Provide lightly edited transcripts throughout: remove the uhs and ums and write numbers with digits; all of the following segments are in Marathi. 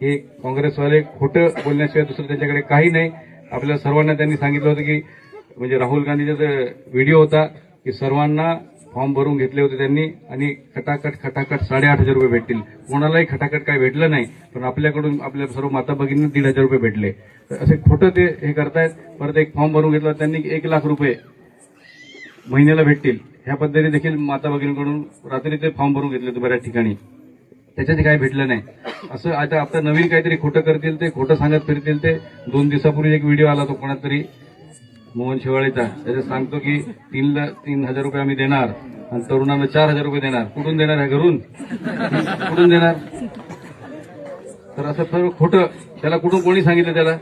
हे काँग्रेसवाले खोटं बोलण्याशिवाय दुसरं त्यांच्याकडे काही नाही। आपल्या सर्वांना त्यांनी सांगितलं होतं की म्हणजे राहुल गांधीचा जो व्हिडिओ होता की सर्वांना फॉर्म भरून घेतले होते त्यांनी आणि खटाखट 8,500 रुपये भेटतील। कोणालाही खटाखट काय भेटलं नाही, पण आपल्याकडून आपल्या सर्व माता भगिनींना 1,500 रुपये भेटले। तर असे खोटं ते हे करतायत। परत एक फॉर्म भरून घेतला त्यांनी 1,00,000 रुपये महिन्याला भेटतील, ह्या पद्धतीने देखील माता भगिनींकडून रात्री ते फॉर्म भरून घेतले होते बऱ्याच ठिकाणी, त्याच्यात काही भेटलं नाही। असं आता नवीन काहीतरी खोटं करतील, ते खोटं सांगत फिरतील। ते 2 दिवसापूर्वी एक व्हिडिओ आला तो कोणातरी मोहन शेवाळेचा, त्याच्यात सांगतो की 3,000 रुपये आम्ही देणार आणि तरुणांना 4,000 रुपये देणार। कुठून देणार आहे? घरून कुठून देणार? तर असं सर्व खोटं, त्याला कुठून कोणी सांगितलं? त्याला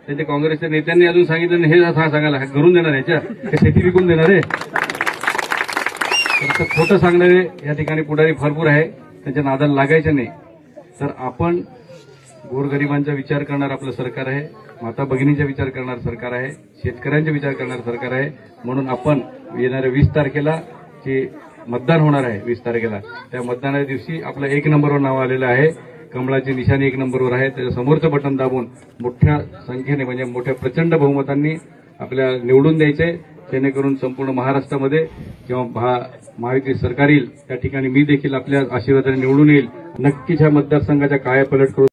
त्यांच्या काँग्रेसच्या नेत्यांनी अजून सांगितलं नाही हे सांगायला घरून देणार, ह्याच्या शेती विकून देणार आहे। तर खोटं सांगणारे या ठिकाणी पुढारी भरपूर आहे, त्यांच्या नादाला लागायचं नाही। तर आपण गोरगरिबांचा विचार करणार आपलं सरकार आहे, माता भगिनींचा विचार करणार सरकार आहे, शेतकऱ्यांचा विचार करणार सरकार आहे। म्हणून आपण येणाऱ्या 20 तारखेला जे मतदान होणार आहे 20 तारखेला, त्या मतदानाच्या दिवशी आपलं 1 नंबरवर नाव आलेलं आहे। कमळाची निशाणी 1 नंबरवर आहे, त्याच्या समोरचं बटन दाबून मोठ्या संख्येने म्हणजे मोठ्या प्रचंड बहुमतांनी आपल्याला निवडून द्यायचे, जेणेकरून संपूर्ण महाराष्ट्रामध्ये किंवा महायुती सरकार येईल त्या ठिकाणी मी देखील आपल्या आशीर्वादाने निवडून येईल। नक्कीच ह्या मतदारसंघाच्या कायापालट करून